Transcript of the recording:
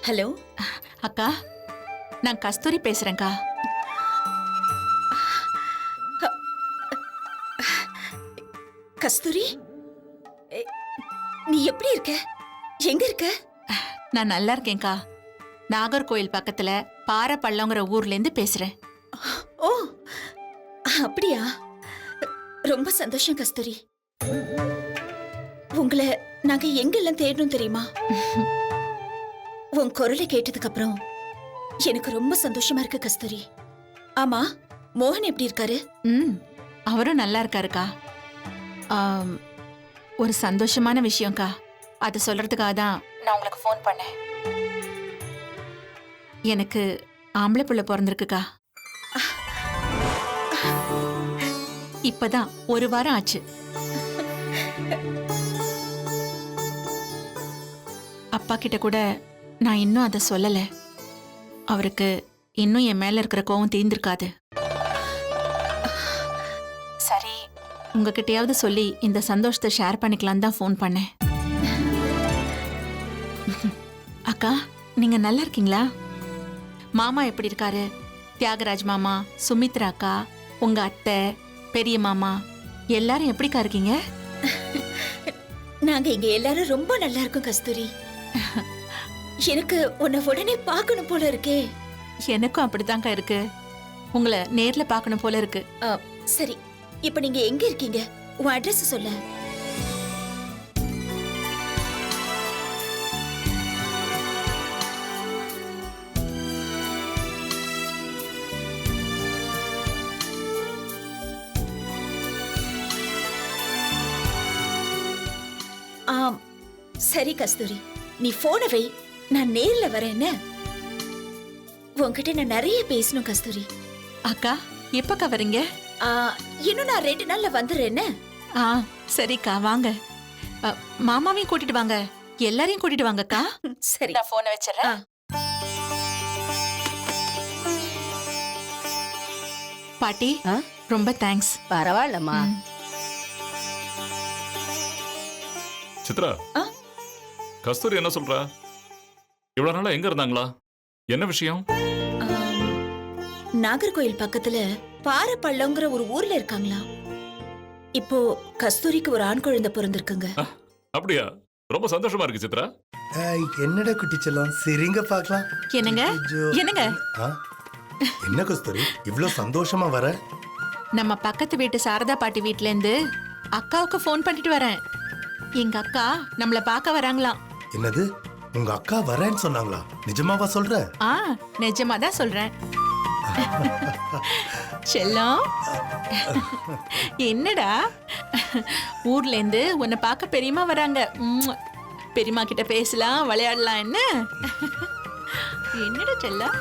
Hello அக்கா, நான் கஸ்தூரி பேசுறேன்க்கா. கஸ்தூரி, நீ எப்படி இருக்க? எங்க இருக்க? நான் நல்லா இருக்கேன்க்கா. நாகர்கோயில் பக்கத்துல பாறைப்பள்ளங்கிற ஊர்ல இருந்து பேசுறேன். ஓ, அப்படியா? ரொம்ப சந்தோஷம் கஸ்தூரி. உங்களை நாங்க எங்கெல்லாம் தேடணும் தெரியுமா? உன் குரலை கேட்டதுக்கு அப்புறம் எனக்கு ரொம்ப சந்தோஷமா இருக்கு கஸ்தூரி. ஆமா, மோகன் எப்படி இருக்காரு? அவரும் நல்லா இருக்காருக்கா. ஒரு சந்தோஷமான விஷயம்க்கா, அது சொல்றதுக்காக தான் நான் உங்களுக்கு ஃபோன் பண்ணேன். எனக்கு ஆம்பளை பிள்ளை பிறந்திருக்குக்கா. இப்பதான் 1 வாரம் ஆச்சு. அப்பா கிட்ட கூட நான் இன்னும் அதை சொல்லல. அவருக்கு இன்னும் என் மேல இருக்கிற கோவம் தீர்ந்திருக்காது. சரி, உங்ககிட்டயாவது சொல்லி இந்த சந்தோஷத்தை ஷேர் பண்ணிக்கலாம் தான் ஃபோன் பண்ணேன். அக்கா, நீங்க நல்லா இருக்கீங்களா? மாமா எப்படி இருக்காரு? தியாகராஜ் மாமா, சுமித்ரா அக்கா, உங்க அத்தை, பெரிய மாமா எல்லாரும் எப்படிக்கா இருக்கீங்க? நாங்க இங்க எல்லாரும் ரொம்ப நல்லா இருக்கோம் கஸ்தூரி. எனக்கு உன்னை உடனே பார்க்கணும் போல இருக்கே. எனக்கும் அப்படித்தான்க்கா இருக்கு. உங்களை நேர்ல பார்க்கணும் போல இருக்கு. சரி, இப்ப நீங்க எங்க இருக்கீங்க? உன் அட்ரஸ் சொல்ல. ஆம், சரி கஸ்தூரி, நீ போன வை, நான் நேர்ல வரேன்னு. உன்கிட்ட நான் நிறைய பேசணும் கஸ்தூரி. அக்கா, எப்பக்கா வரீங்க? இன்னும் நான் 2 நாள்ல வந்துடுறேன்னு. சரிக்கா, வாங்க. மாமாவையும் கூட்டிட்டு வாங்க, எல்லாரையும் கூட்டிட்டு வாங்கக்கா. சரி, நான் போனை வச்சிடறேன். பாட்டி, ரொம்ப தேங்க்ஸ். பரவாயில்லம்மா. சித்ரா, கஸ்தூரி என்ன சொல்றா? இவ்வளவு நாளா எங்க இருந்தாங்களா? என்ன விஷயம்? நாகர்கோயில் பக்கத்துல பாறைப்பள்ளங்கிற ஒரு ஊர்ல இருக்காங்களா? இப்போ கஸ்தூரிக்கு ஒரு ஆண் குழந்தை பிறந்திருக்குங்க. அப்படியா? ரொம்ப சந்தோஷமா இருக்கு சித்ரா. என்னடா குட்டி செல்லம், சரிங்க பாக்கலாம். என்னங்க? என்னங்க? என்ன கஸ்தூரி இவ்ளோ சந்தோஷமா வர? நம்ம பக்கத்து வீட்டு சாரதா பாட்டி வீட்ல இருந்து அக்காவுக்கு ஃபோன் பண்ணிட்டு வரேன். எங்க அக்கா நம்மள பார்க்க வராங்களாம். என்னது? உங்க அக்கா வரேன்னு சொன்னாங்களா? நிஜமாவா சொல்ற? நிஜமா தான் சொல்றேன். செல்லம், என்னடா? ஊர்ல இருந்து உன்னை பார்க்க பெரியம்மா வராங்க. பெரியம்மா கிட்ட பேசலாம், விளையாடலாம். என்னடா செல்லம்?